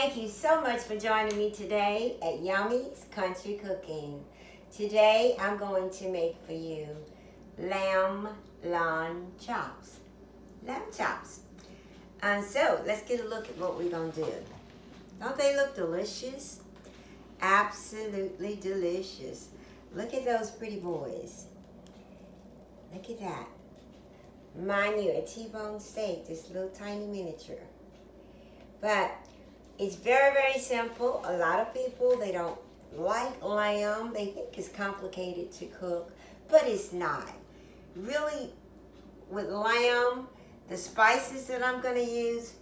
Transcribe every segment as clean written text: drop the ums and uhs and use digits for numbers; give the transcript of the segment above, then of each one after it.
Thank you so much for joining me today at Yummy's Country Cooking. Today I'm going to make for you lamb lawn chops. Lamb chops. And so let's get a look at what we're going to do. Don't they look delicious? Absolutely delicious. Look at those pretty boys. Look at that. Mind you, a T-bone steak, this little tiny miniature. But it's very, very simple. A lot of people, they don't like lamb. They think it's complicated to cook, but it's not. Really, with lamb, the spices that I'm going to use,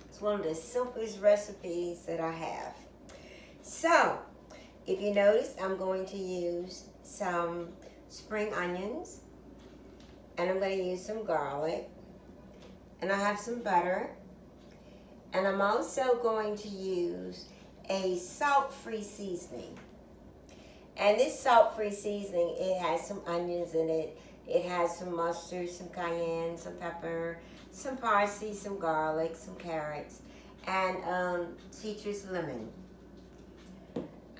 it's one of the simplest recipes that I have. So, if you notice, I'm going to use some spring onions, and I'm going to use some garlic, and I have some butter, and I'm also going to use a salt-free seasoning. And this salt-free seasoning, it has some onions in it. It has some mustard, some cayenne, some pepper, some parsley, some garlic, some carrots, and citrus lemon.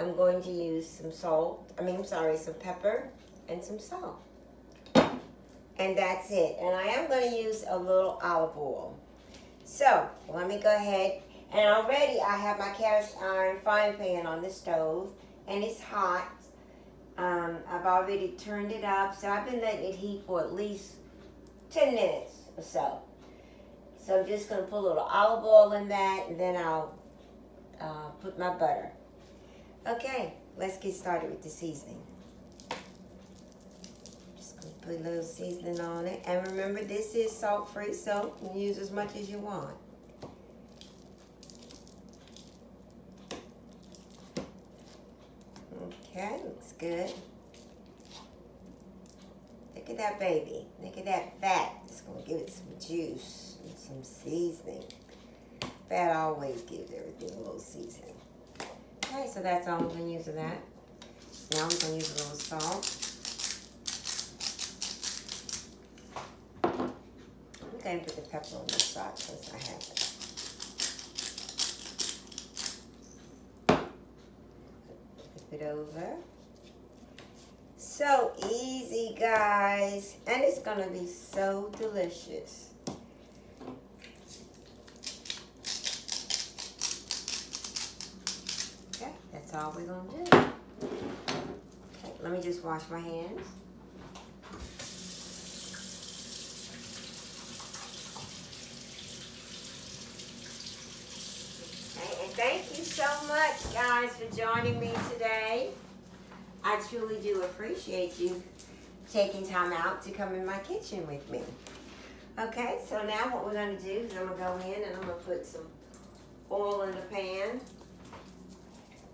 I'm going to use some some pepper and some salt. And that's it. And I am going to use a little olive oil. So, let me go ahead. And already I have my cast iron frying pan on the stove. And it's hot. I've already turned it up. So, I've been letting it heat for at least 10 minutes or so. So, I'm just going to put a little olive oil in that. And then I'll put my butter. Okay, let's get started with the seasoning. Put a little seasoning on it. And remember, this is salt-free, so you can use as much as you want. Okay, looks good. Look at that baby. Look at that fat. It's going to give it some juice and some seasoning. Fat always gives everything a little seasoning. Okay, so that's all I'm going to use of that. Now I'm going to use a little salt. I'm going to put the pepper on this side since I have it. Flip it over. So easy, guys. And it's going to be so delicious. Okay, that's all we're going to do. Okay, let me just wash my hands. Thank you so much, guys, for joining me today. I truly do appreciate you taking time out to come in my kitchen with me. Okay, so now what we're going to do is I'm going to go in and I'm going to put some oil in the pan.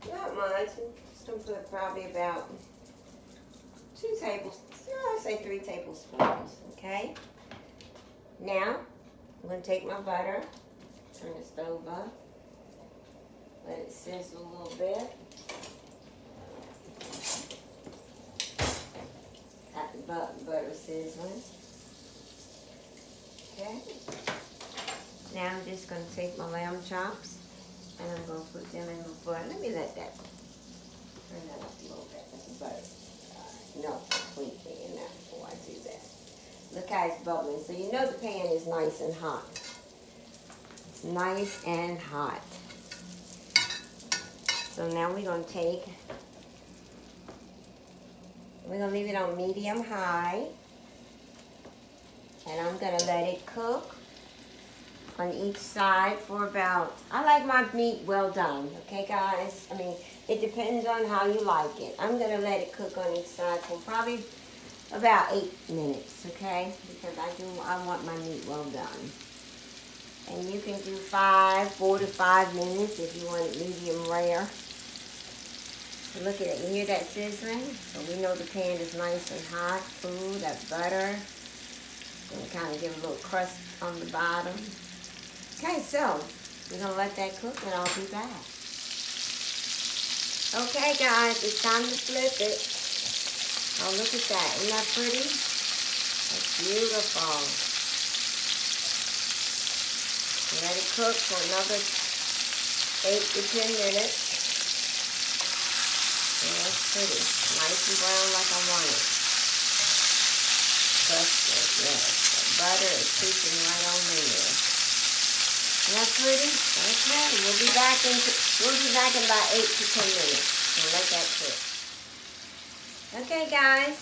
Not much. I'm just going to put probably about 3 tablespoons. Okay. Now, I'm going to take my butter, turn the stove up. Let it sizzle a little bit. Got the butter sizzling. Okay. Now I'm just going to take my lamb chops and I'm going to put them in the butter. Let me let that turn that up a little bit. That's the butter. No, completely in there before I do that. Look how it's bubbling. So you know the pan is nice and hot. It's nice and hot. So now we're going to leave it on medium high. And I'm going to let it cook on each side for about, I like my meat well done, okay guys? I mean, it depends on how you like it. I'm going to let it cook on each side for probably about 8 minutes, okay? Because I want my meat well done. And you can do 4 to 5 minutes if you want it medium rare. Look at it. You hear that sizzling? So we know the pan is nice and hot. Ooh, that butter. And kind of give a little crust on the bottom. Okay, so we're going to let that cook and I'll be back. Okay, guys, it's time to flip it. Oh, look at that. Isn't that pretty? That's beautiful. Let it cook for another 8 to 10 minutes. And that's pretty. Nice and brown like I want it. Crusted, yes. The butter is creeping right on in there. And that's pretty. Okay, we'll be back in about 8 to 10 minutes. So let that cook. Okay, guys.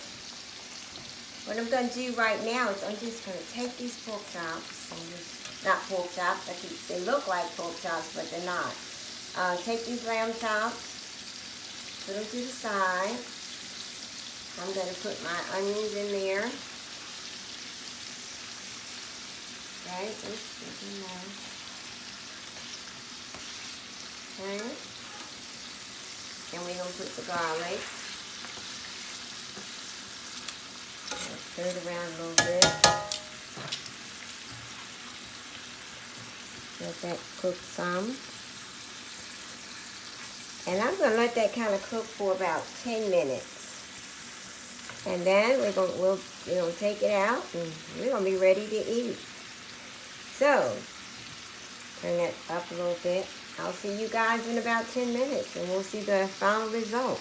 What I'm going to do right now is I'm just going to take these pork chops, not pork chops, they look like pork chops, but they're not. Take these lamb chops, put them to the side. I'm going to put my onions in there. Okay, oops, in there. Okay. And we're going to put the garlic. Stir it around a little bit. Let that cook some. And I'm going to let that kind of cook for about 10 minutes. And then we'll take it out and we're going to be ready to eat. So, turn that up a little bit. I'll see you guys in about 10 minutes and we'll see the final result.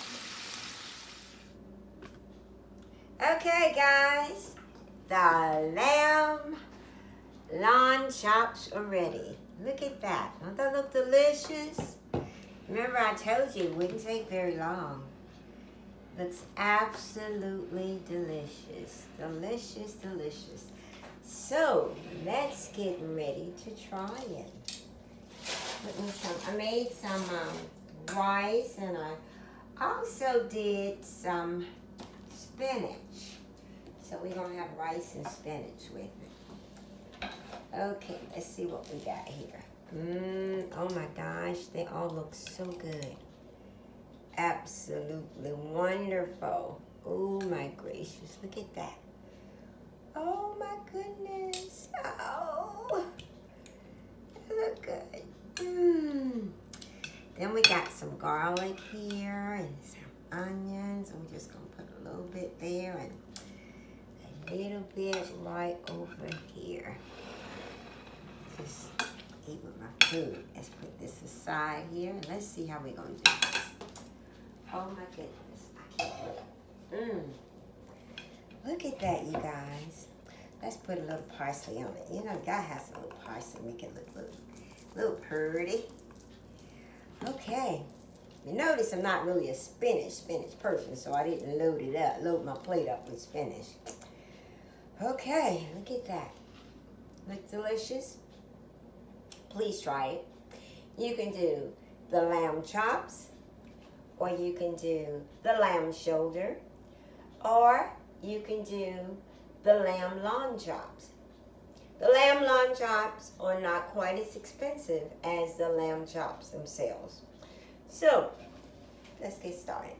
Okay, guys, the lamb Loin chops are ready. Look at that. Don't that look delicious? Remember, I told you it wouldn't take very long. Looks absolutely delicious. Delicious, delicious. So, let's get ready to try it. I made some rice, and I also did some spinach. So we're going to have rice and spinach with it. Okay, let's see what we got here. Oh my gosh, they all look so good. Absolutely wonderful. Oh my gracious, look at that. Oh my goodness. Oh, they look good. Then we got some garlic here and some onions. I'm just going to put a little bit there and a little bit right over here. Just eat with my food. Let's put this aside here and let's see how we're going to do this. Oh my goodness, I can't wait. Look at that, you guys. Let's put a little parsley on it. You know, God has a little parsley, make it look a little pretty. Okay. You notice I'm not really a spinach person, so I didn't load my plate up with spinach. Okay, look at that. Look delicious? Please try it. You can do the lamb chops, or you can do the lamb shoulder, or you can do the lamb Loin chops. The lamb Loin chops are not quite as expensive as the lamb chops themselves. So, let's get started.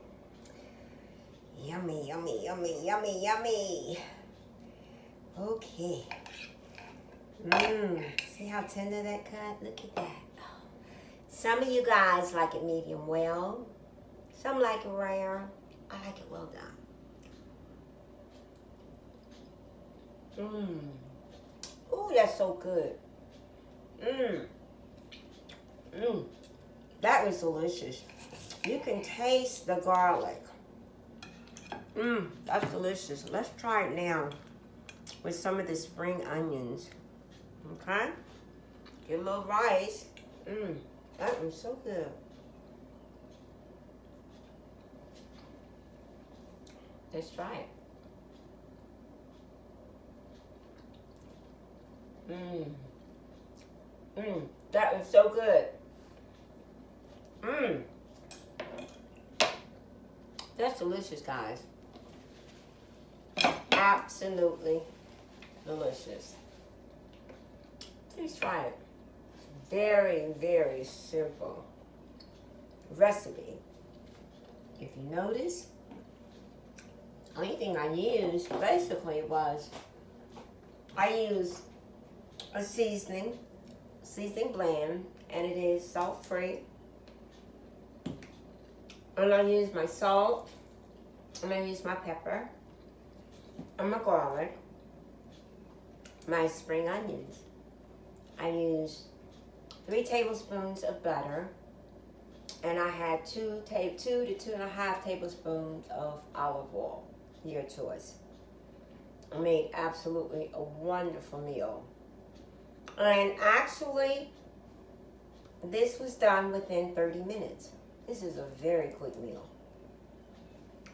Yummy, yummy, yummy, yummy, yummy. Okay. See how tender that cut? Look at that. Some of you guys like it medium well. Some like it rare. I like it well done. Ooh, that's so good. That is delicious. You can taste the garlic. That's delicious. Let's try it now with some of the spring onions. Okay? Get a little rice. That is so good. Let's try it. That is so good. That's delicious, guys. Absolutely delicious. Please try it. Very, very simple recipe. If you notice, the only thing I used basically was I used a seasoning blend, and it is salt free. And I use my salt, and I use my pepper, and my garlic, my spring onions. I use 3 tablespoons of butter, And I had 2 to 2.5 tablespoons of olive oil. Your choice. I made absolutely a wonderful meal. And actually, this was done within 30 minutes. This is a very quick meal.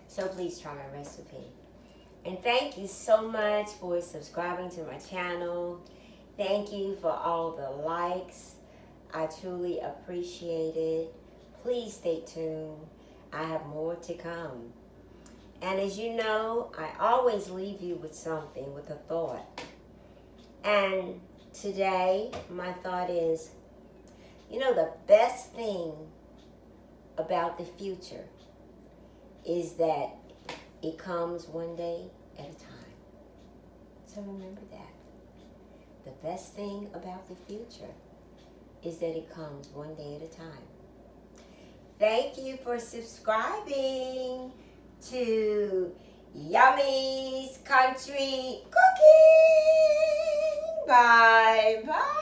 So please try my recipe. And thank you so much for subscribing to my channel. Thank you for all the likes. I truly appreciate it. Please stay tuned. I have more to come. And as you know, I always leave you with something, with a thought. And today, my thought is, the best thing about the future is that it comes one day at a time. So remember that. The best thing about the future is that it comes one day at a time. Thank you for subscribing to Yummy's Country Cooking. Bye bye.